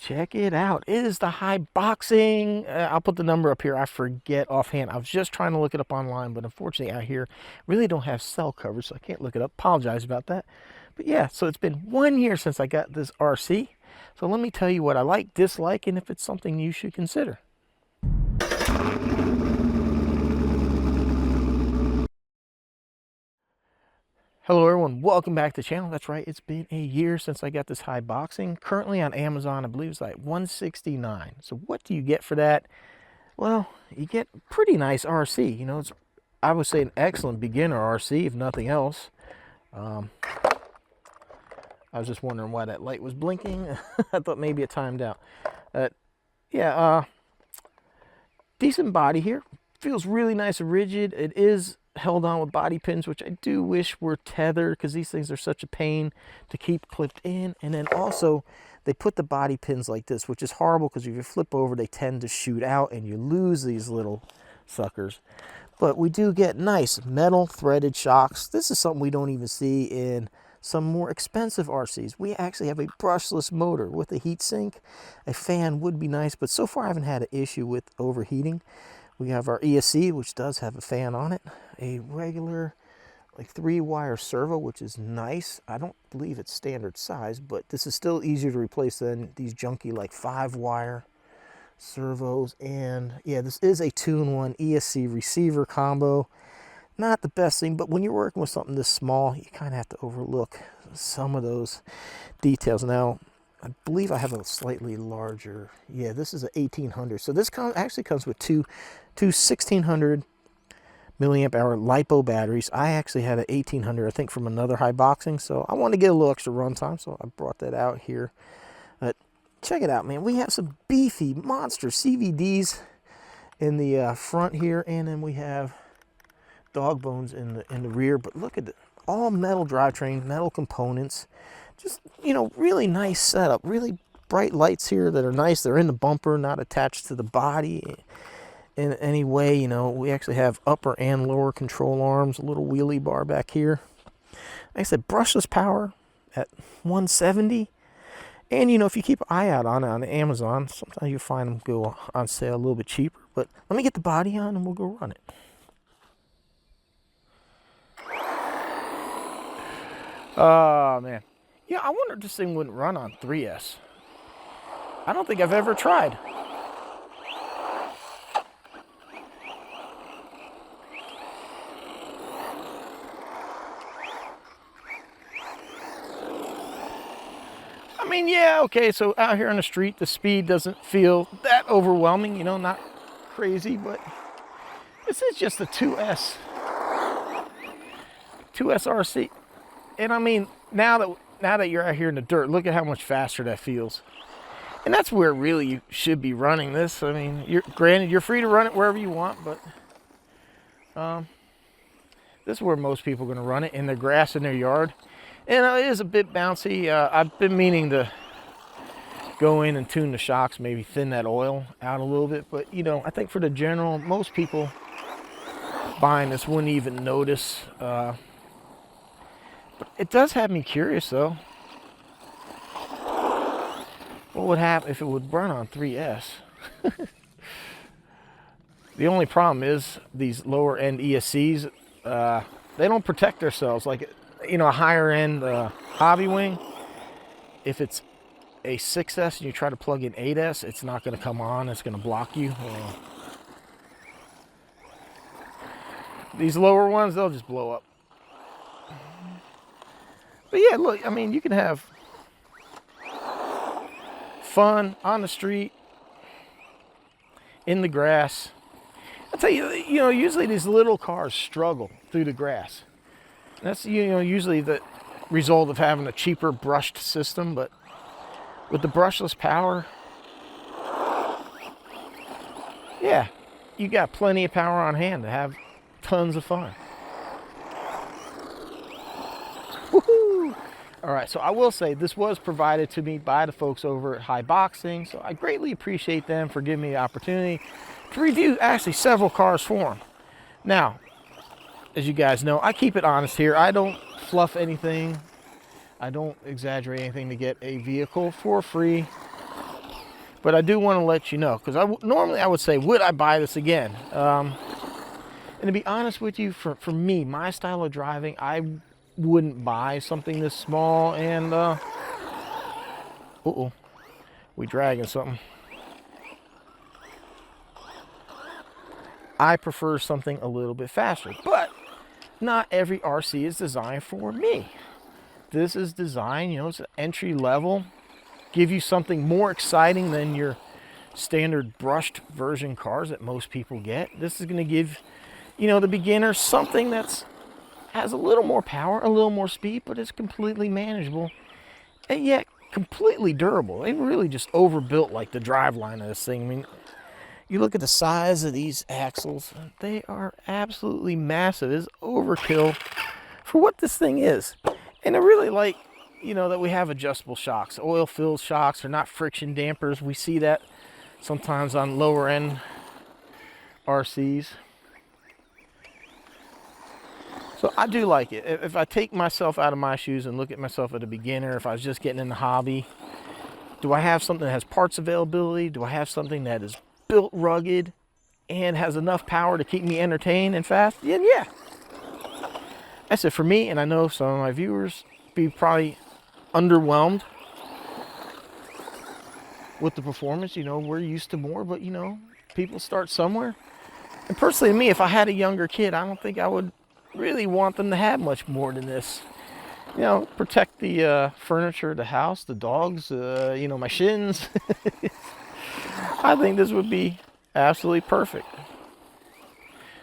Check it out. It is the Haiboxing. I'll put the number up here. I forget offhand. I was just trying to look it up online, but unfortunately out here really don't have cell coverage, so I can't look it up. Apologize about that. But yeah, so it's been 1 year since I got this RC. So let me tell you what I like, dislike, and if it's something you should consider. Hello everyone, welcome back to the channel. That's right, it's been a year since I got this Haiboxing. Currently on Amazon, I believe it's like $169. So what do you get for that? Well, you get a pretty nice RC. You know, it's, I would say, an excellent beginner RC, if nothing else. I was just wondering why that light was blinking. I thought maybe it timed out. Yeah, decent body here. Feels really nice and rigid. It is held on with body pins, which I do wish were tethered because these things are such a pain to keep clipped in. And then also they put the body pins like this, which is horrible because if you flip over they tend to shoot out and you lose these little suckers. But we do get nice metal threaded shocks. This is something we don't even see in some more expensive RCs. We actually have a brushless motor with a heat sink. A fan would be nice, but so far I haven't had an issue with overheating. We have our ESC, which does have a fan on it. A regular, like 3-wire servo, which is nice. I don't believe it's standard size, but this is still easier to replace than these junky, like 5-wire servos. And yeah, this is a 2-in-1 ESC receiver combo. Not the best thing, but when you're working with something this small, you kind of have to overlook some of those details. Now, I believe I have a slightly larger, yeah, this is an 1800. So this actually comes with two 1600 milliamp hour LiPo batteries. I actually had an 1800, I think, from another Haiboxing. So I want to get a little extra runtime, so I brought that out here. But check it out, man. We have some beefy monster CVDs in the front here, and then we have dog bones in the rear. But look at it, all metal drivetrain, metal components. Just, you know, really nice setup. Really bright lights here that are nice. They're in the bumper, not attached to the body in any way. You know, we actually have upper and lower control arms, a little wheelie bar back here. Like I said, brushless power at 170. And, you know, if you keep an eye out on Amazon, sometimes you find them go on sale a little bit cheaper. But let me get the body on and we'll go run it. Oh, man. Yeah, I wonder if this thing wouldn't run on 3S. I don't think I've ever tried. I mean, yeah, okay, so out here on the street, the speed doesn't feel that overwhelming, you know, not crazy, but this is just a 2S RC. And I mean, now that you're out here in the dirt, look at how much faster that feels. And that's where really you should be running this. I mean, granted, you're free to run it wherever you want, but this is where most people are going to run it, in the grass in their yard. And it is a bit bouncy. I've been meaning to go in and tune the shocks, maybe thin that oil out a little bit. But, you know, I think for the general, most people buying this wouldn't even notice. But it does have me curious, though. What would happen if it would run on 3S? The only problem is these lower end ESCs, they don't protect themselves. Like, you know, a higher end hobby wing, if it's a 6S and you try to plug in 8S, it's not going to come on. It's going to block you. These lower ones, they'll just blow up. But yeah, look, I mean, you can have fun on the street, in the grass. I'll tell you, you know, usually these little cars struggle through the grass. That's, you know, usually the result of having a cheaper brushed system, but with the brushless power, yeah, you got plenty of power on hand to have tons of fun. Woohoo! All right, so I will say this was provided to me by the folks over at Haiboxing, so I greatly appreciate them for giving me the opportunity to review actually several cars for them. Now, as you guys know, I keep it honest here. I don't fluff anything. I don't exaggerate anything to get a vehicle for free. But I do want to let you know, because normally I would say, would I buy this again? And to be honest with you, for me, my style of driving, I wouldn't buy something this small. And uh-oh, we dragging something. I prefer something a little bit faster, but not every RC is designed for me. This is designed, you know, it's an entry level, give you something more exciting than your standard brushed version cars that most people get. This is going to give, you know, the beginner something that's has a little more power, a little more speed, but it's completely manageable and yet completely durable. They really just overbuilt like the drive line of this thing. I mean, you look at the size of these axles, they are absolutely massive. It's overkill for what this thing is. And I really like, you know, that we have adjustable shocks. Oil-filled shocks are not friction dampers. We see that sometimes on lower end RCs. So I do like it. If I take myself out of my shoes and look at myself as a beginner, if I was just getting in the hobby, do I have something that has parts availability? Do I have something that is built rugged and has enough power to keep me entertained and fast? Yeah. That's it for me, and I know some of my viewers be probably underwhelmed with the performance. You know, we're used to more, but you know, people start somewhere. And personally, me, if I had a younger kid, I don't think I would really want them to have much more than this. You know, protect the furniture, the house, the dogs, you know, my shins. I think this would be absolutely perfect.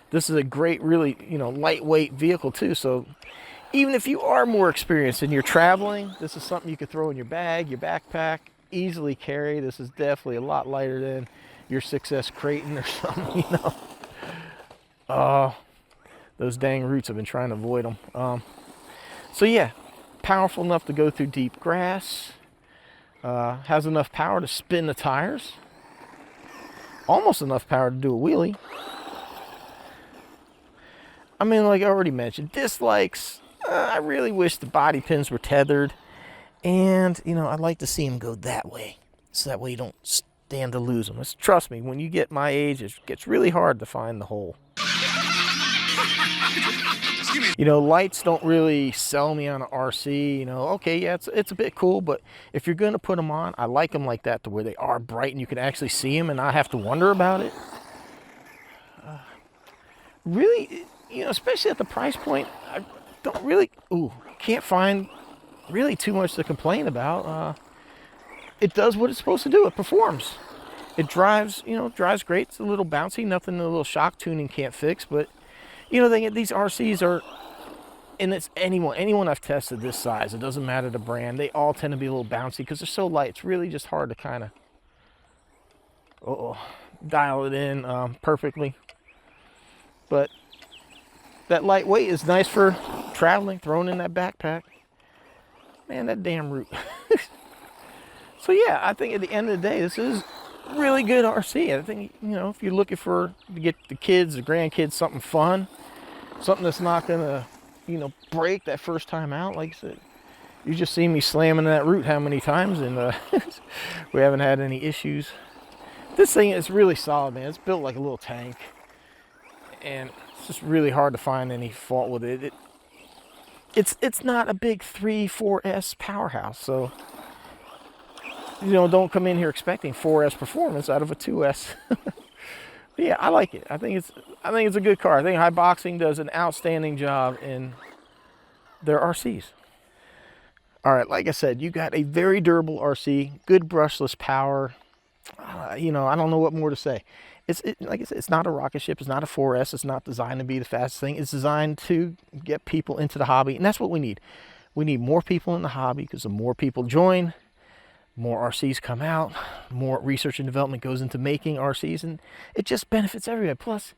This is a great, really, you know, lightweight vehicle too. So even if you are more experienced and you're traveling, this is something you could throw in your bag, your backpack, easily carry. This is definitely a lot lighter than your 6S Creighton or something, you know. Those dang roots, I've been trying to avoid them. So yeah, powerful enough to go through deep grass. Has enough power to spin the tires. Almost enough power to do a wheelie. I mean, like I already mentioned, dislikes. I really wish the body pins were tethered. And, you know, I'd like to see them go that way. So that way you don't stand to lose them. Trust me, when you get my age, it gets really hard to find the hole. You know, lights don't really sell me on an RC. You know, okay, yeah, it's a bit cool, but if you're going to put them on, I like them like that, to where they are bright and you can actually see them and not have to wonder about it. Really, you know, especially at the price point, I don't really, can't find really too much to complain about. It does what it's supposed to do. It performs. It drives, you know, drives great. It's a little bouncy, nothing a little shock tuning can't fix, but you know, these RCs are, and it's anyone I've tested this size, it doesn't matter the brand, they all tend to be a little bouncy because they're so light. It's really just hard to kind of dial it in perfectly. But that lightweight is nice for traveling, thrown in that backpack. Man, that damn root. So yeah, I think at the end of the day, this is really good RC. I think, you know, if you're looking to get the kids, the grandkids, something fun, something that's not gonna, you know, break that first time out. Like I said, you just see me slamming that root how many times, and we haven't had any issues. This thing is really solid, man. It's built like a little tank, and it's just really hard to find any fault with it. It's not a big 3-4S powerhouse, so you know, don't come in here expecting 4S performance out of a 2S. But yeah, I like it. I think it's a good car. I think Haiboxing does an outstanding job in their RCs. All right, like I said, you got a very durable RC, good brushless power. You know, I don't know what more to say. Like I said, it's not a rocket ship. It's not a 4S. It's not designed to be the fastest thing. It's designed to get people into the hobby, and that's what we need. We need more people in the hobby, because the more people join, more RCs come out, more research and development goes into making RCs, and it just benefits everybody. Plus,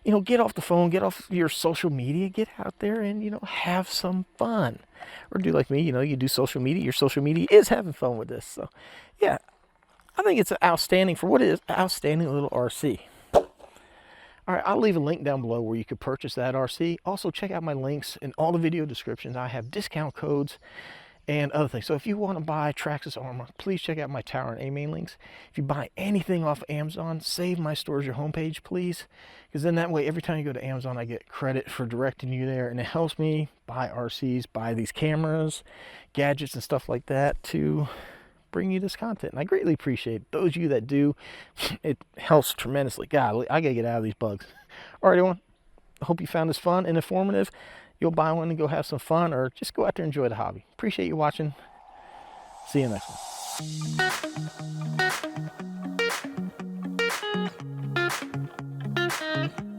you know, get off the phone, get off your social media, get out there and, you know, have some fun. Or do like me, you know, you do social media, your social media is having fun with this. So, yeah, I think it's outstanding for what it is, outstanding little RC. All right, I'll leave a link down below where you could purchase that RC. Also, check out my links in all the video descriptions. I have discount codes and other things. So if you want to buy Traxxas armor, please check out my Tower and A main links. If you buy anything off Amazon, save my store as your homepage, please, because then that way every time you go to Amazon I get credit for directing you there, and it helps me buy RCs, buy these cameras, gadgets and stuff like that to bring you this content, and I greatly appreciate those of you that do. It helps tremendously. God, I gotta get out of these bugs. All right, everyone, I hope you found this fun and informative. You'll buy one and go have some fun, or just go out there and enjoy the hobby. Appreciate you watching. See you next one.